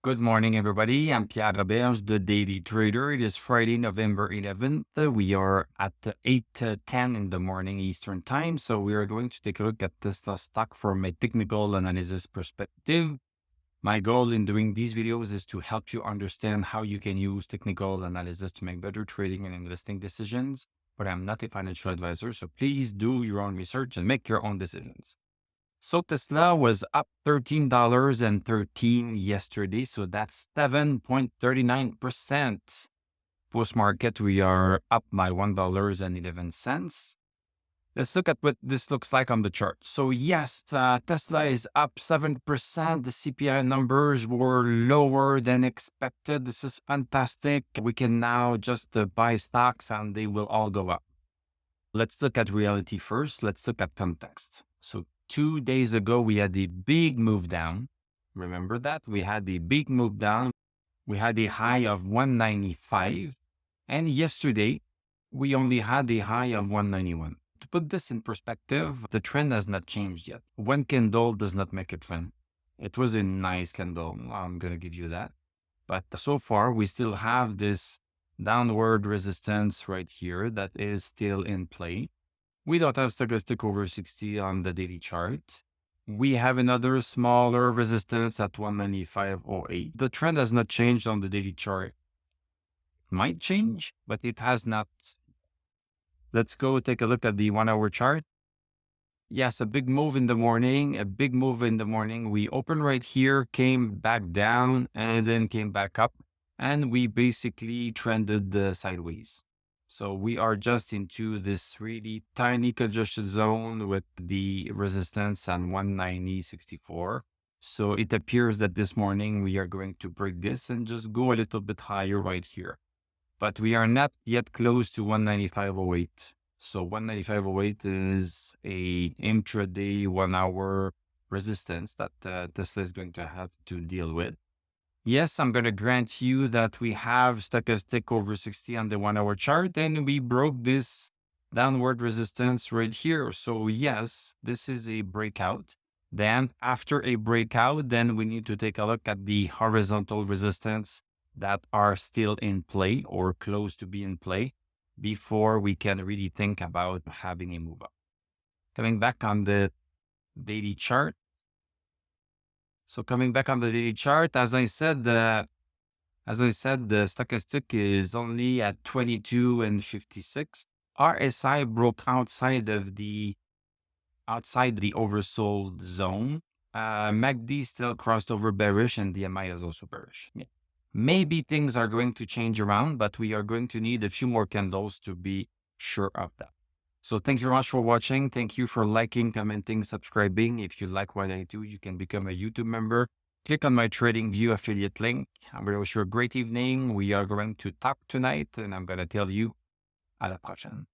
Good morning, everybody. I'm Pierre Roberge, the Daily Trader. It is Friday, November 11th. We are at 8:10 in the morning Eastern Time. So we are going to take a look at this stock from a technical analysis perspective. My goal in doing these videos is to help you understand how you can use technical analysis to make better trading and investing decisions. But I'm not a financial advisor, so please do your own research and make your own decisions. So Tesla was up $13.13 yesterday. So that's 7.39%. Post-market, we are up by $1.11. Let's look at what this looks like on the chart. So yes, Tesla is up 7%. The CPI numbers were lower than expected. This is fantastic. We can now just buy stocks and they will all go up. Let's look at reality first. Let's look at context. So 2 days ago, we had a big move down. Remember that? We had a big move down. We had a high of 195. And yesterday, we only had a high of 191. To put this in perspective, the trend has not changed yet. One candle does not make a trend. It was a nice candle. I'm going to give you that. But so far, we still have this downward resistance right here that is still in play. We don't have stochastic over 60 on the daily chart. We have another smaller resistance at 195.08. The trend has not changed on the daily chart. Might change, but it has not. Let's go take a look at the 1 hour chart. Yes, a big move in the morning, We opened right here, came back down, and then came back up. And we basically trended sideways. So we are just into this really tiny congestion zone with the resistance on 190.64. So it appears that this morning we are going to break this and just go a little bit higher right here. But we are not yet close to 195.08. So 195.08 is a intraday 1 hour resistance that Tesla is going to have to deal with. Yes, I'm going to grant you that we have stochastic over 60 on the 1 hour chart, and we broke this downward resistance right here. So yes, this is a breakout. Then after a breakout, then we need to take a look at the horizontal resistance that are still in play or close to be in play before we can really think about having a move up. Coming back on the daily chart. So coming back on the daily chart, as I said, the stochastic is only at 22 and 56. RSI broke outside the oversold zone. MACD still crossed over bearish, and the MI is also bearish. Yeah. Maybe things are going to change around, but we are going to need a few more candles to be sure of that. So thank you very much for watching. Thank you for liking, commenting, subscribing. If you like what I do, you can become a YouTube member. Click on my TradingView affiliate link. I'm going to wish you a great evening. We are going to talk tonight, and I'm going to tell you à la prochaine.